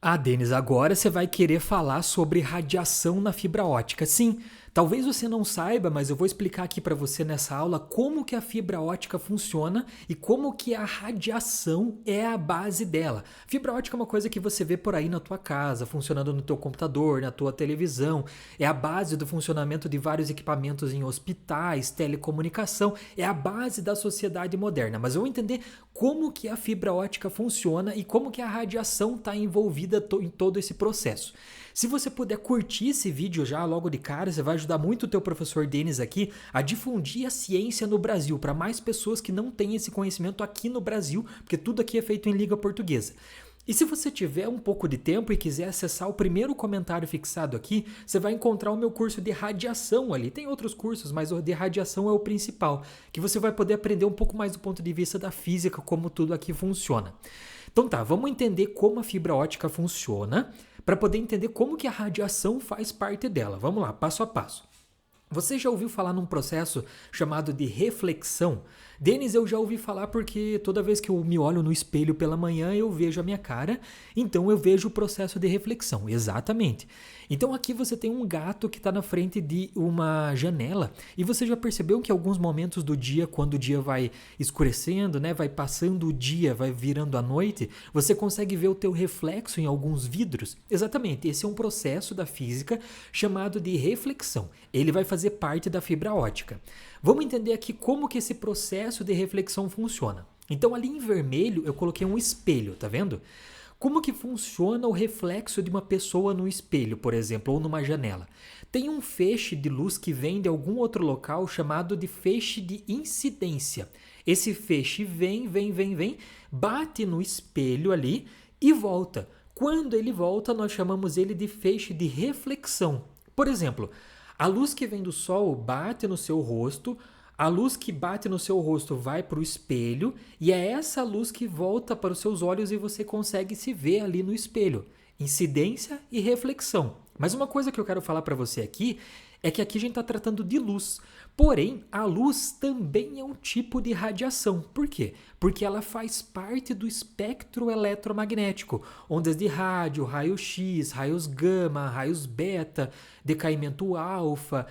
Ah, Denis, agora você vai querer falar sobre radiação na fibra ótica. Sim, talvez você não saiba, mas eu vou explicar aqui para você nessa aula como que a fibra ótica funciona e como que a radiação é a base dela. Fibra ótica é uma coisa que você vê por aí na tua casa, funcionando no teu computador, na tua televisão. É a base do funcionamento de vários equipamentos em hospitais, telecomunicação. É a base da sociedade moderna. Mas eu vou entender como que a fibra ótica funciona e como que a radiação está envolvida em todo esse processo. Se você puder curtir esse vídeo já logo de cara, você vai ajudar muito o teu professor Denis aqui a difundir a ciência no Brasil, para mais pessoas que não têm esse conhecimento aqui no Brasil, porque tudo aqui é feito em língua portuguesa. E se você tiver um pouco de tempo e quiser acessar o primeiro comentário fixado aqui, você vai encontrar o meu curso de radiação ali. Tem outros cursos, mas o de radiação é o principal, que você vai poder aprender um pouco mais do ponto de vista da física, como tudo aqui funciona. Então tá, vamos entender como a fibra ótica funciona, para poder entender como que a radiação faz parte dela. Vamos lá, passo a passo. Você já ouviu falar num processo chamado de reflexão? Denis, eu já ouvi falar porque toda vez que eu me olho no espelho pela manhã eu vejo a minha cara, então eu vejo o processo de reflexão, exatamente. Então aqui você tem um gato que está na frente de uma janela e você já percebeu que em alguns momentos do dia, quando o dia vai escurecendo, né, vai passando o dia, vai virando a noite, você consegue ver o teu reflexo em alguns vidros? Exatamente, esse é um processo da física chamado de reflexão. Ele vai fazer parte da fibra ótica. Vamos entender aqui como que esse processo de reflexão funciona. Então ali em vermelho eu coloquei um espelho, tá vendo? Como que funciona o reflexo de uma pessoa no espelho, por exemplo, ou numa janela? Tem um feixe de luz que vem de algum outro local chamado de feixe de incidência. Esse feixe vem, bate no espelho ali e volta. Quando ele volta, nós chamamos ele de feixe de reflexão. Por exemplo, a luz que vem do sol bate no seu rosto, a luz que bate no seu rosto vai para o espelho e é essa luz que volta para os seus olhos e você consegue se ver ali no espelho. Incidência e reflexão. Mas uma coisa que eu quero falar para você aqui é que aqui a gente está tratando de luz. Porém, a luz também é um tipo de radiação. Por quê? Porque ela faz parte do espectro eletromagnético. Ondas de rádio, raio-x, raios gama, raios beta, decaimento alfa,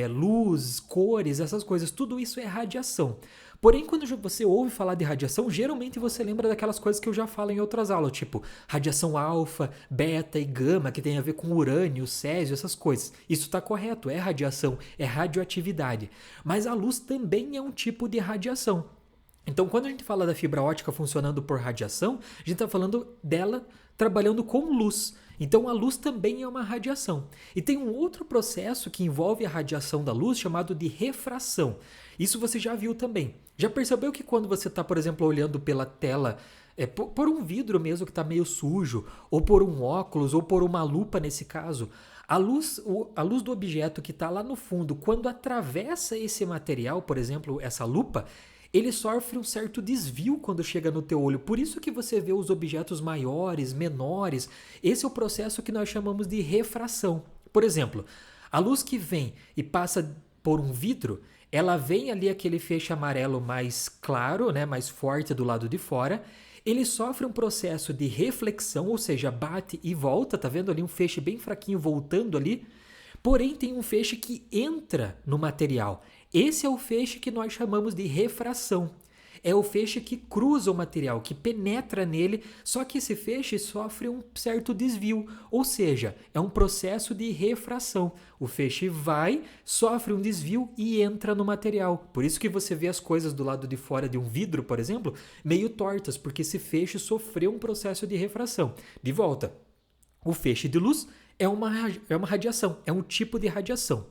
luz, cores, essas coisas. Tudo isso é radiação. Porém, quando você ouve falar de radiação, geralmente você lembra daquelas coisas que eu já falo em outras aulas, tipo radiação alfa, beta e gama, que tem a ver com urânio, césio, essas coisas. Isso está correto, é radiação, é radioatividade. Mas a luz também é um tipo de radiação. Então, quando a gente fala da fibra ótica funcionando por radiação, a gente está falando dela trabalhando com luz. Então, a luz também é uma radiação. E tem um outro processo que envolve a radiação da luz chamado de refração. Isso você já viu também. Já percebeu que quando você está, por exemplo, olhando pela tela, por um vidro mesmo que está meio sujo, ou por um óculos, ou por uma lupa nesse caso, a luz do objeto que está lá no fundo, quando atravessa esse material, por exemplo, essa lupa, ele sofre um certo desvio quando chega no teu olho. Por isso que você vê os objetos maiores, menores. Esse é o processo que nós chamamos de refração. Por exemplo, a luz que vem e passa por um vidro, ela vem ali aquele feixe amarelo mais claro, né, mais forte do lado de fora. Ele sofre um processo de reflexão, ou seja, bate e volta. Tá vendo ali um feixe bem fraquinho voltando ali? Porém, tem um feixe que entra no material. Esse é o feixe que nós chamamos de refração. É o feixe que cruza o material, que penetra nele, só que esse feixe sofre um certo desvio, ou seja, é um processo de refração. O feixe vai, sofre um desvio e entra no material. Por isso que você vê as coisas do lado de fora de um vidro, por exemplo, meio tortas, porque esse feixe sofreu um processo de refração. De volta, o feixe de luz é uma radiação, é um tipo de radiação.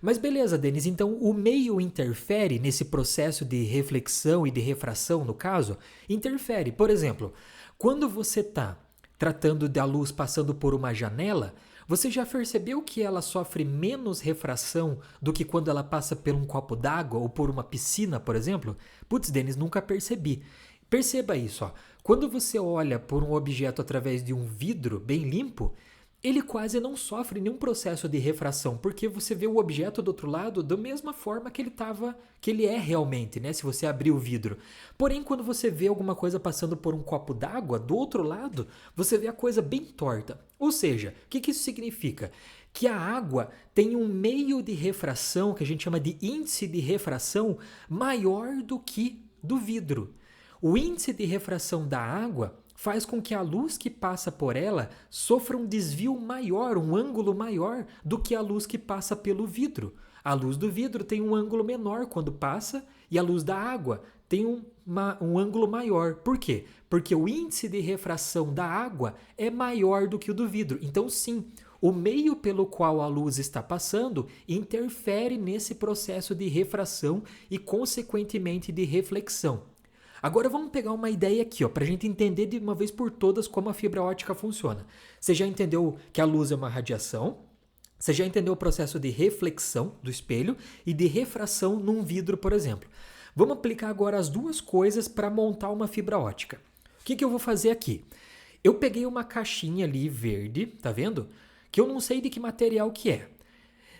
Mas beleza, Denis, então o meio interfere nesse processo de reflexão e de refração, no caso? Interfere. Por exemplo, quando você está tratando da luz passando por uma janela, você já percebeu que ela sofre menos refração do que quando ela passa por um copo d'água ou por uma piscina, por exemplo? Putz, Denis, nunca percebi. Perceba isso, ó. Quando você olha por um objeto através de um vidro bem limpo, ele quase não sofre nenhum processo de refração, porque você vê o objeto do outro lado da mesma forma que ele é realmente, né? Se você abrir o vidro. Porém, quando você vê alguma coisa passando por um copo d'água, do outro lado, você vê a coisa bem torta. Ou seja, o que isso significa? Que a água tem um meio de refração, que a gente chama de índice de refração, maior do que do vidro. O índice de refração da água faz com que a luz que passa por ela sofra um desvio maior, um ângulo maior do que a luz que passa pelo vidro. A luz do vidro tem um ângulo menor quando passa e a luz da água tem um ângulo maior. Por quê? Porque o índice de refração da água é maior do que o do vidro. Então, sim, o meio pelo qual a luz está passando interfere nesse processo de refração e, consequentemente, de reflexão. Agora vamos pegar uma ideia aqui, para a gente entender de uma vez por todas como a fibra ótica funciona. Você já entendeu que a luz é uma radiação? Você já entendeu o processo de reflexão do espelho e de refração num vidro, por exemplo. Vamos aplicar agora as duas coisas para montar uma fibra ótica. O que eu vou fazer aqui? Eu peguei uma caixinha ali verde, tá vendo? Que eu não sei de que material que é.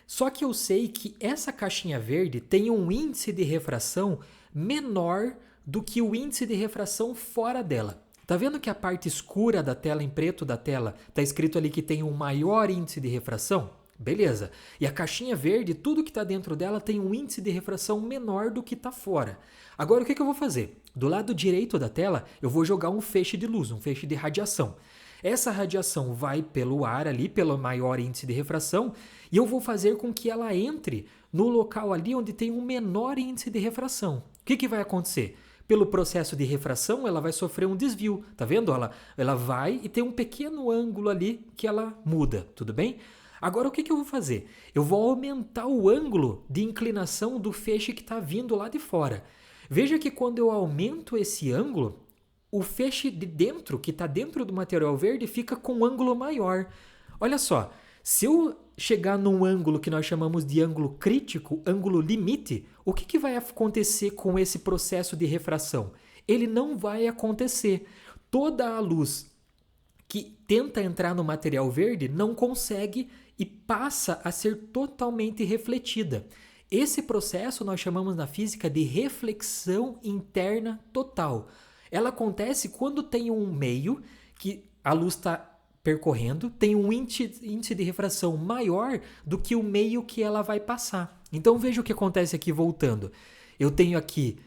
Só que eu sei que essa caixinha verde tem um índice de refração menor do que o índice de refração fora dela. Tá vendo que a parte escura da tela, em preto da tela, tá escrito ali que tem um maior índice de refração? Beleza. E a caixinha verde, tudo que está dentro dela tem um índice de refração menor do que está fora. Agora, o que eu vou fazer? Do lado direito da tela, eu vou jogar um feixe de luz, um feixe de radiação. Essa radiação vai pelo ar ali, pelo maior índice de refração, e eu vou fazer com que ela entre no local ali onde tem um menor índice de refração. O que vai acontecer? Pelo processo de refração, ela vai sofrer um desvio, tá vendo? Ela vai e tem um pequeno ângulo ali que ela muda, tudo bem? Agora, o que eu vou fazer? Eu vou aumentar o ângulo de inclinação do feixe que está vindo lá de fora. Veja que quando eu aumento esse ângulo, o feixe de dentro, que está dentro do material verde, fica com um ângulo maior. Olha só, se eu chegar num ângulo que nós chamamos de ângulo crítico, ângulo limite, o que vai acontecer com esse processo de refração? Ele não vai acontecer. Toda a luz que tenta entrar no material verde não consegue e passa a ser totalmente refletida. Esse processo nós chamamos na física de reflexão interna total. Ela acontece quando tem um meio que a luz está percorrendo, tem um índice de refração maior do que o meio que ela vai passar. Então veja o que acontece aqui voltando. Eu tenho aqui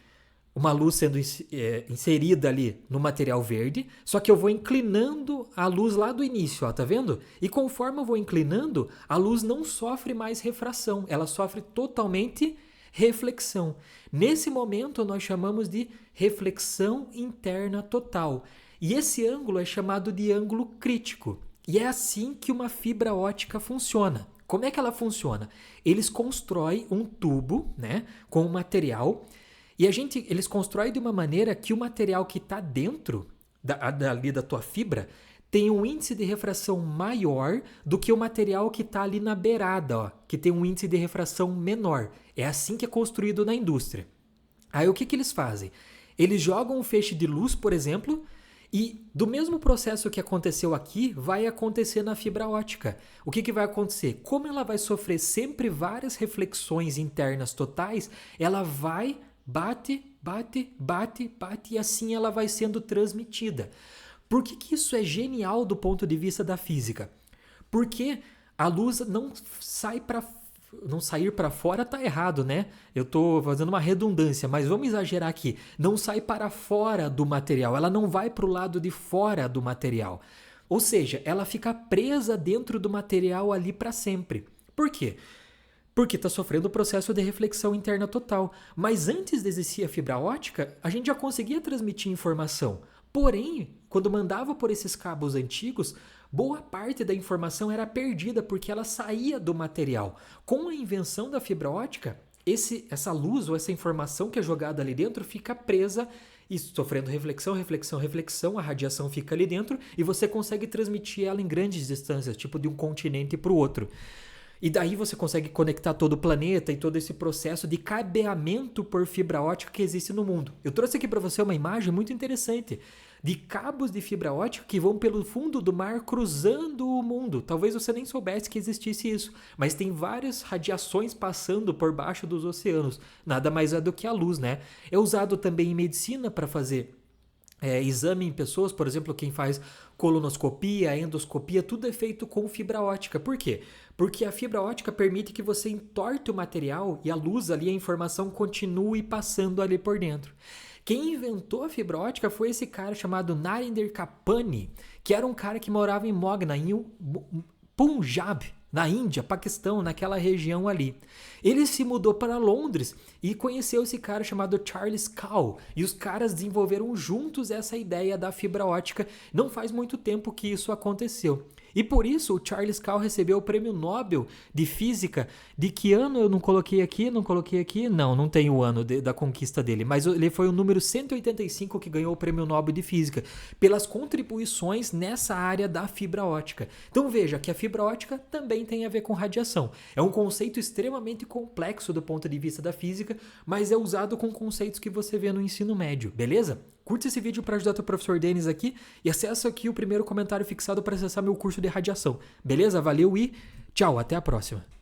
uma luz sendo inserida ali no material verde, só que eu vou inclinando a luz lá do início, ó, tá vendo? E conforme eu vou inclinando, a luz não sofre mais refração, ela sofre totalmente reflexão. Nesse momento nós chamamos de reflexão interna total. E esse ângulo é chamado de ângulo crítico. E é assim que uma fibra ótica funciona. Como é que ela funciona? Eles constroem um tubo, né, com um material, e eles constroem de uma maneira que o material que está dentro ali da tua fibra tem um índice de refração maior do que o material que está ali na beirada, ó, que tem um índice de refração menor. É assim que é construído na indústria. Aí o que eles fazem? Eles jogam um feixe de luz, por exemplo, e do mesmo processo que aconteceu aqui, vai acontecer na fibra ótica. O que vai acontecer? Como ela vai sofrer sempre várias reflexões internas totais, ela vai, bate, e assim ela vai sendo transmitida. Por que isso é genial do ponto de vista da física? Porque a luz não sair para fora está errado, né? Eu estou fazendo uma redundância, mas vamos exagerar aqui. Não sai para fora do material, ela não vai para o lado de fora do material. Ou seja, ela fica presa dentro do material ali para sempre. Por quê? Porque está sofrendo o processo de reflexão interna total. Mas antes de existir a fibra ótica, a gente já conseguia transmitir informação. Porém, quando mandava por esses cabos antigos, boa parte da informação era perdida porque ela saía do material. Com a invenção da fibra ótica, essa luz ou essa informação que é jogada ali dentro fica presa e sofrendo reflexão, a radiação fica ali dentro e você consegue transmitir ela em grandes distâncias, tipo de um continente para o outro. E daí você consegue conectar todo o planeta e todo esse processo de cabeamento por fibra ótica que existe no mundo. Eu trouxe aqui para você uma imagem muito interessante. de cabos de fibra ótica que vão pelo fundo do mar cruzando o mundo. Talvez você nem soubesse que existisse isso, mas tem várias radiações passando por baixo dos oceanos. Nada mais é do que a luz, né? É usado também em medicina para fazer exame em pessoas, por exemplo, quem faz colonoscopia, endoscopia, tudo é feito com fibra ótica. Por quê? Porque a fibra ótica permite que você entorte o material e a luz ali, a informação continue passando ali por dentro. Quem inventou a fibra ótica foi esse cara chamado Narendra Kapani, que era um cara que morava em Mogna, em Punjab, na Índia, Paquistão, naquela região ali. Ele se mudou para Londres e conheceu esse cara chamado Charles Kao. E os caras desenvolveram juntos essa ideia da fibra ótica. Não faz muito tempo que isso aconteceu. E por isso o Charles Kao recebeu o Prêmio Nobel de Física. De que ano eu não coloquei aqui? Não tem o ano da conquista dele. Mas ele foi o número 185 que ganhou o Prêmio Nobel de Física. Pelas contribuições nessa área da fibra ótica. Então veja que a fibra ótica também tem a ver com radiação. É um conceito extremamente complexo do ponto de vista da física, mas é usado com conceitos que você vê no ensino médio, beleza? Curte esse vídeo para ajudar o professor Denis aqui e acessa aqui o primeiro comentário fixado para acessar meu curso de radiação, beleza? Valeu e tchau, até a próxima.